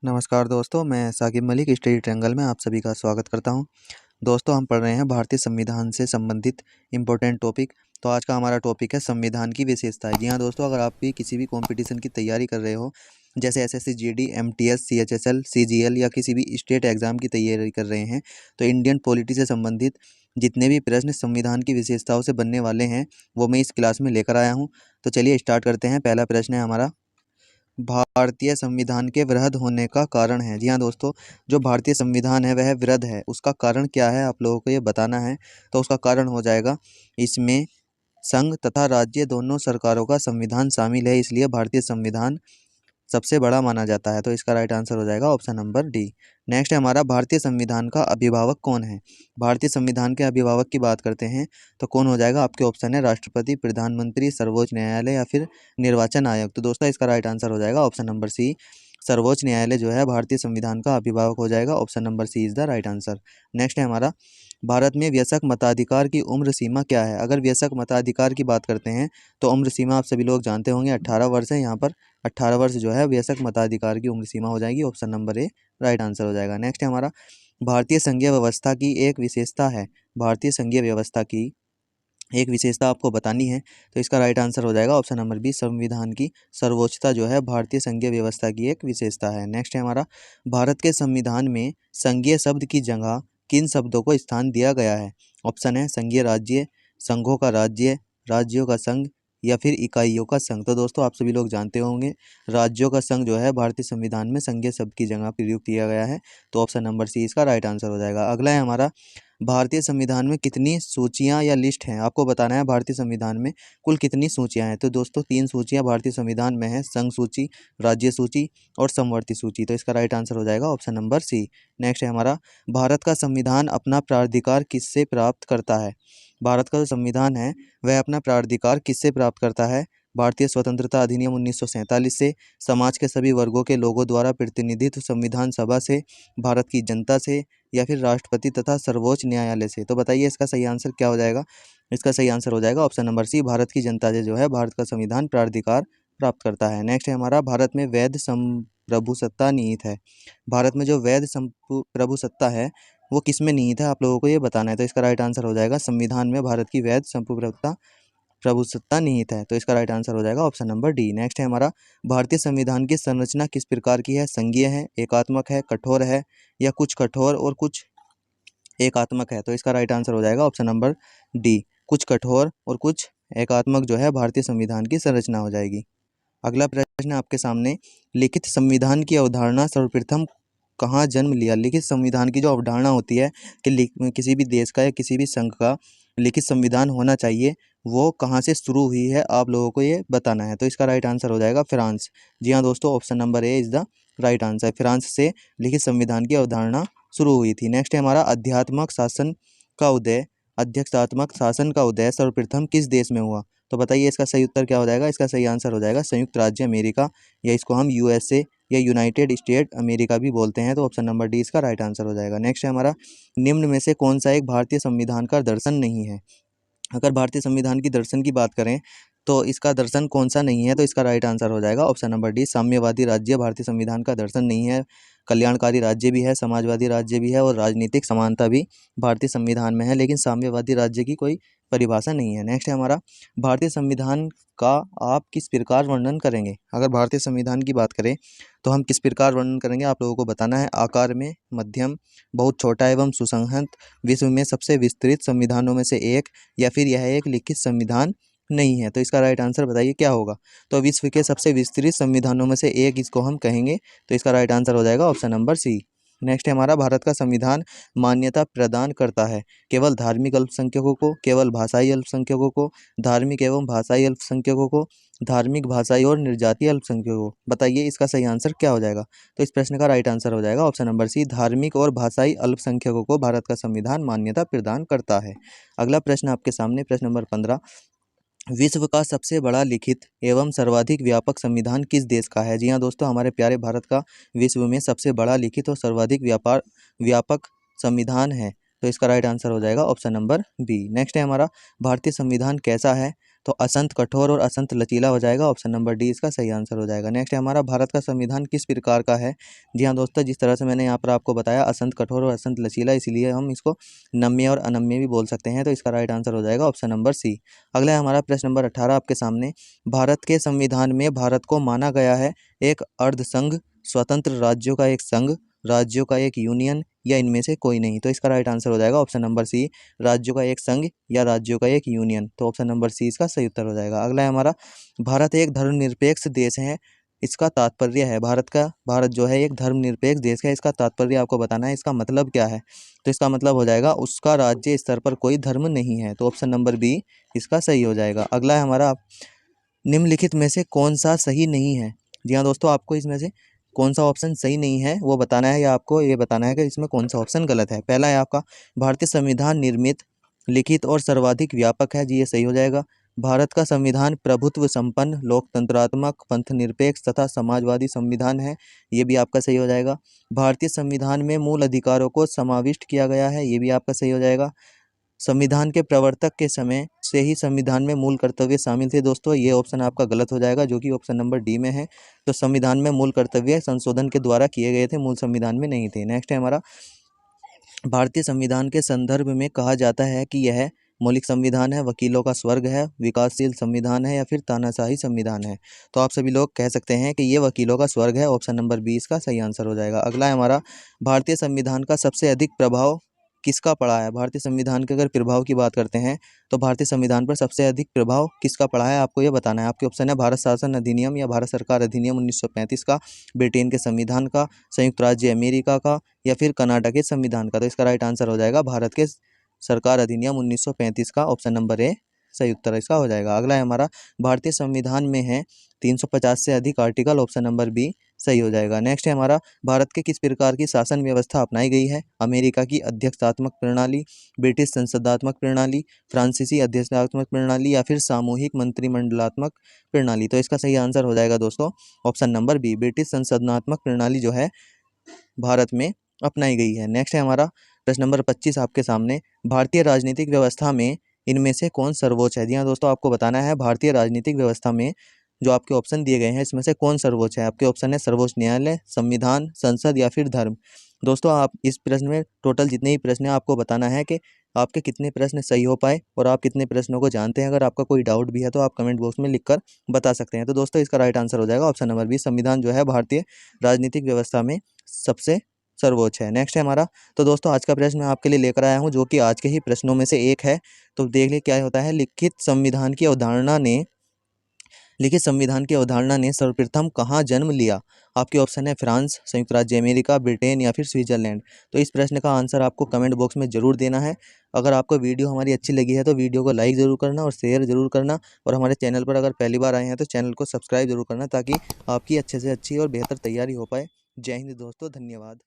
नमस्कार दोस्तों, मैं साकिब मलिक स्टडी ट्रायंगल में आप सभी का स्वागत करता हूं। दोस्तों, हम पढ़ रहे हैं भारतीय संविधान से संबंधित इम्पोर्टेंट टॉपिक। तो आज का हमारा टॉपिक है संविधान की विशेषताएं। जी हाँ दोस्तों, अगर आप भी किसी भी कंपटीशन की तैयारी कर रहे हो, जैसे SSC GD, MTS, CHSL, CGL या किसी भी स्टेट एग्जाम की तैयारी कर रहे हैं, तो इंडियन पॉलिटी से संबंधित जितने भी प्रश्न संविधान की विशेषताओं से बनने वाले हैं वो मैं इस क्लास में लेकर आया हूँ। तो चलिए स्टार्ट करते हैं। पहला प्रश्न है हमारा, भारतीय संविधान के वृहद होने का कारण है। जी हाँ दोस्तों, जो भारतीय संविधान है वह वृहद है। उसका कारण क्या है आप लोगों को ये बताना है। तो उसका कारण हो जाएगा, इसमें संघ तथा राज्य दोनों सरकारों का संविधान शामिल है, इसलिए भारतीय संविधान सबसे बड़ा माना जाता है। तो इसका राइट आंसर हो जाएगा ऑप्शन नंबर डी। नेक्स्ट है हमारा, भारतीय संविधान का अभिभावक कौन है। भारतीय संविधान के अभिभावक की बात करते हैं तो कौन हो जाएगा। आपके ऑप्शन है राष्ट्रपति, प्रधानमंत्री, सर्वोच्च न्यायालय या फिर निर्वाचन आयोग। तो दोस्तों इसका राइट आंसर हो जाएगा ऑप्शन नंबर सी। सर्वोच्च न्यायालय जो है भारतीय संविधान का अभिभावक हो जाएगा। Option number C is the right answer. Next है हमारा, भारत में वयस्क मताधिकार की उम्र सीमा क्या है। अगर वयस्क मताधिकार की बात करते हैं तो उम्र सीमा आप सभी लोग जानते होंगे 18 वर्ष है। यहाँ पर 18 वर्ष जो है वयस्क मताधिकार की उम्र सीमा हो जाएगी। Option number A right answer हो जाएगा। नेक्स्ट है हमारा, भारतीय संघीय व्यवस्था की एक विशेषता है। भारतीय संघीय व्यवस्था की एक विशेषता आपको बतानी है। तो इसका राइट आंसर हो जाएगा ऑप्शन नंबर बी, संविधान की सर्वोच्चता जो है भारतीय संघीय व्यवस्था की एक विशेषता है। नेक्स्ट है हमारा, भारत के संविधान में संघीय शब्द की जगह किन शब्दों को स्थान दिया गया है। ऑप्शन है संघीय राज्य, संघों का राज्य, राज्यों का संघ या फिर इकाइयों का संघ। तो दोस्तों आप सभी लोग जानते होंगे राज्यों का संघ जो है भारतीय संविधान में संघीय शब्द की जगह प्रयुक्त किया गया है। तो ऑप्शन नंबर सी इसका राइट आंसर हो जाएगा। अगला है हमारा, भारतीय संविधान में कितनी सूचियां या लिस्ट हैं। आपको बताना है भारतीय संविधान में कुल कितनी सूचियां हैं। तो दोस्तों 3 सूचियां भारतीय संविधान में है, संघ सूची, राज्य सूची और समवर्ती सूची। तो इसका राइट आंसर हो जाएगा ऑप्शन नंबर सी। नेक्स्ट है हमारा, भारत का संविधान अपना प्राधिकार किससे प्राप्त करता है। भारत का जो संविधान है वह अपना प्राधिकार किससे प्राप्त करता है। भारतीय स्वतंत्रता अधिनियम 1947 से, समाज के सभी वर्गों के लोगों द्वारा प्रतिनिधित्व संविधान सभा से, भारत की जनता से या फिर राष्ट्रपति तथा सर्वोच्च न्यायालय से। तो बताइए इसका सही आंसर क्या हो जाएगा। इसका सही आंसर हो जाएगा ऑप्शन नंबर सी, भारत की जनता से जो है भारत का संविधान प्राधिकार प्राप्त करता है। नेक्स्ट है हमारा, भारत में वैध संप्रभुसत्ता निहित है। भारत में जो वैध संप्रभुसत्ता है वो किस में निहित है आप लोगों को ये बताना है। तो इसका राइट आंसर हो जाएगा, संविधान में भारत की वैध प्रभुसत्ता निहित है। तो इसका राइट आंसर हो जाएगा ऑप्शन नंबर डी। नेक्स्ट है हमारा, भारतीय संविधान की संरचना किस प्रकार की है। संघीय है, एकात्मक है, कठोर है या कुछ कठोर और कुछ एकात्मक है। तो इसका राइट आंसर हो जाएगा ऑप्शन नंबर डी, कुछ कठोर और कुछ एकात्मक जो है भारतीय संविधान की संरचना हो जाएगी। अगला प्रश्न आपके सामने, लिखित संविधान की अवधारणा सर्वप्रथम कहाँ जन्म लिया। लिखित संविधान की जो अवधारणा होती है कि किसी भी देश का या किसी भी संघ का लिखित संविधान होना चाहिए, वो कहाँ से शुरू हुई है आप लोगों को ये बताना है। तो इसका राइट आंसर हो जाएगा फ्रांस। जी हाँ दोस्तों, option number A is the right answer. France से लिखित संविधान की अवधारणा शुरू हुई थी। नेक्स्ट है हमारा, अध्यात्मक शासन का उदय सर्वप्रथम किस देश में हुआ। तो बताइए इसका सही उत्तर क्या हो जाएगा। इसका सही आंसर हो जाएगा संयुक्त राज्य अमेरिका, या इसको हम यूएसए या यूनाइटेड स्टेट अमेरिका भी बोलते हैं। तो ऑप्शन नंबर डी इसका राइट आंसर हो जाएगा। नेक्स्ट है हमारा, निम्न में से कौन सा एक भारतीय संविधान का दर्शन नहीं है। अगर भारतीय संविधान की दर्शन की बात करें तो इसका दर्शन कौन सा नहीं है। तो इसका राइट आंसर हो जाएगा ऑप्शन नंबर डी, साम्यवादी राज्य भारतीय संविधान का दर्शन नहीं है। कल्याणकारी राज्य भी है, समाजवादी राज्य भी है और राजनीतिक समानता भी भारतीय संविधान में है, लेकिन साम्यवादी राज्य की कोई परिभाषा नहीं है। नेक्स्ट है हमारा, भारतीय संविधान का आप किस प्रकार वर्णन करेंगे। अगर भारतीय संविधान की बात करें तो हम किस प्रकार वर्णन करेंगे आप लोगों को बताना है। आकार में मध्यम, बहुत छोटा एवं सुसंहत, विश्व में सबसे विस्तृत संविधानों में से एक, या फिर यह एक लिखित संविधान नहीं है। तो इसका राइट आंसर बताइए क्या होगा। तो विश्व के सबसे विस्तृत संविधानों में से एक इसको हम कहेंगे। तो इसका राइट आंसर हो जाएगा ऑप्शन नंबर सी। नेक्स्ट है हमारा, भारत का संविधान मान्यता प्रदान करता है केवल धार्मिक अल्पसंख्यकों को, केवल भाषाई अल्पसंख्यकों को, धार्मिक एवं भाषाई अल्पसंख्यकों को, धार्मिक, भाषाई और निर्जातीय अल्पसंख्यकों को। बताइए इसका सही आंसर क्या हो जाएगा। तो इस प्रश्न का राइट आंसर हो जाएगा ऑप्शन नंबर सी, धार्मिक और भाषाई अल्पसंख्यकों को भारत का संविधान मान्यता प्रदान करता है। अगला प्रश्न आपके सामने, प्रश्न नंबर 15, विश्व का सबसे बड़ा लिखित एवं सर्वाधिक व्यापक संविधान किस देश का है। जी हाँ दोस्तों, हमारे प्यारे भारत का विश्व में सबसे बड़ा लिखित और सर्वाधिक व्यापक संविधान है। तो इसका राइट आंसर हो जाएगा ऑप्शन नंबर बी। नेक्स्ट है हमारा, भारतीय संविधान कैसा है। तो असंत कठोर और असंत लचीला हो जाएगा। ऑप्शन नंबर डी इसका सही आंसर हो जाएगा। नेक्स्ट है हमारा, भारत का संविधान किस प्रकार का है? जी हाँ दोस्तों, जिस तरह से मैंने यहाँ पर आपको बताया, असंत कठोर और असंत लचीला, इसीलिए हम इसको नम्य और अनम्य भी बोल सकते हैं। तो इसका राइट आंसर हो जाएगा ऑप्शन नंबर सी। अगला है हमारा प्रश्न नंबर 18 आपके सामने। भारत के संविधान में भारत को माना गया है एक अर्धसंघ, स्वतंत्र राज्यों का एक संघ, राज्यों का एक यूनियन, या इनमें से कोई नहीं। तो इसका राइट आंसर हो जाएगा ऑप्शन नंबर सी, राज्यों का एक संघ या राज्यों का एक यूनियन। तो ऑप्शन नंबर सी इसका सही उत्तर हो जाएगा। अगला है हमारा, भारत एक धर्मनिरपेक्ष देश है, इसका तात्पर्य है, भारत जो है एक धर्मनिरपेक्ष देश है, इसका तात्पर्य आपको बताना है, इसका मतलब क्या है? तो इसका मतलब हो जाएगा उसका राज्य स्तर पर कोई धर्म नहीं है। तो ऑप्शन नंबर बी इसका सही हो जाएगा। अगला है हमारा, निम्नलिखित में से कौन सा सही नहीं है? जी हाँ दोस्तों, आपको इसमें से कौन सा ऑप्शन सही नहीं है वो बताना है, या आपको ये बताना है कि इसमें कौन सा ऑप्शन गलत है। पहला है आपका, भारतीय संविधान निर्मित, लिखित और सर्वाधिक व्यापक है। जी ये सही हो जाएगा। भारत का संविधान प्रभुत्व संपन्न, लोकतंत्रात्मक, पंथनिरपेक्ष तथा समाजवादी संविधान है। ये भी आपका सही हो जाएगा। भारतीय संविधान में मूल अधिकारों को समाविष्ट किया गया है। ये भी आपका सही हो जाएगा। संविधान के प्रवर्तक के समय से ही संविधान में मूल कर्तव्य शामिल थे। दोस्तों ये ऑप्शन आपका गलत हो जाएगा, जो कि ऑप्शन नंबर डी में है। तो संविधान में मूल कर्तव्य संशोधन के द्वारा किए गए थे, मूल संविधान में नहीं थे। नेक्स्ट है हमारा, भारतीय संविधान के संदर्भ में कहा जाता है कि यह मौलिक संविधान है, वकीलों का स्वर्ग है, विकासशील संविधान है, या फिर तानाशाही संविधान है। तो आप सभी लोग कह सकते हैं कि ये वकीलों का स्वर्ग है। ऑप्शन नंबर बी इसका सही आंसर हो जाएगा। अगला है हमारा, भारतीय संविधान का सबसे अधिक प्रभाव किसका पड़ा है? भारतीय संविधान के अगर प्रभाव की बात करते हैं तो भारतीय संविधान पर सबसे अधिक प्रभाव किसका पड़ा है, आपको ये बताना है। आपके ऑप्शन है, भारत शासन अधिनियम या भारत सरकार अधिनियम 1935 का, ब्रिटेन के संविधान का, संयुक्त राज्य अमेरिका का, या फिर कनाडा के संविधान का। तो इसका राइट आंसर हो जाएगा भारत के सरकार अधिनियम 1935 का। ऑप्शन नंबर ए सही उत्तर इसका हो जाएगा। अगला है हमारा, भारतीय संविधान में है 350 से अधिक आर्टिकल। ऑप्शन नंबर बी सही हो जाएगा। नेक्स्ट है हमारा, भारत के किस प्रकार की शासन व्यवस्था अपनाई गई है? अमेरिका की अध्यक्षात्मक प्रणाली, ब्रिटिश संसदात्मक प्रणाली, फ्रांसीसी अध्यक्षात्मक प्रणाली, या फिर सामूहिक मंत्रिमंडलात्मक प्रणाली। तो इसका सही आंसर हो जाएगा दोस्तों ऑप्शन नंबर बी, ब्रिटिश संसदनात्मक प्रणाली जो है भारत में अपनाई गई है। नेक्स्ट है हमारा प्रश्न नंबर 25 आपके सामने, भारतीय राजनीतिक व्यवस्था में इनमें से कौन सर्वोच्च है? जी हाँ दोस्तों, आपको बताना है भारतीय राजनीतिक व्यवस्था में जो आपके ऑप्शन दिए गए हैं इसमें से कौन सर्वोच्च है। आपके ऑप्शन है, सर्वोच्च न्यायालय, संविधान, संसद, या फिर धर्म। दोस्तों आप इस प्रश्न में टोटल जितने ही प्रश्न हैं आपको बताना है कि आपके कितने प्रश्न सही हो पाए और आप कितने प्रश्नों को जानते हैं। अगर आपका कोई डाउट भी है तो आप कमेंट बॉक्स में लिखकर बता सकते हैं। तो दोस्तों इसका राइट आंसर हो जाएगा ऑप्शन नंबर बी, संविधान जो है भारतीय राजनीतिक व्यवस्था में सबसे सर्वोच्च है। नेक्स्ट है हमारा, तो दोस्तों आज का प्रश्न मैं आपके लिए लेकर आया हूँ जो कि आज के ही प्रश्नों में से एक है। तो देख ले क्या होता है, लिखित संविधान की अवधारणा ने सर्वप्रथम कहाँ जन्म लिया? आपके ऑप्शन है, फ्रांस, संयुक्त राज्य अमेरिका, ब्रिटेन, या फिर स्विट्जरलैंड। तो इस प्रश्न का आंसर आपको कमेंट बॉक्स में जरूर देना है। अगर आपको वीडियो हमारी अच्छी लगी है तो वीडियो को लाइक ज़रूर करना और शेयर ज़रूर करना, और हमारे चैनल पर अगर पहली बार आए हैं तो चैनल को सब्सक्राइब जरूर करना, ताकि आपकी अच्छे से अच्छी और बेहतर तैयारी हो पाए। जय हिंद दोस्तों, धन्यवाद।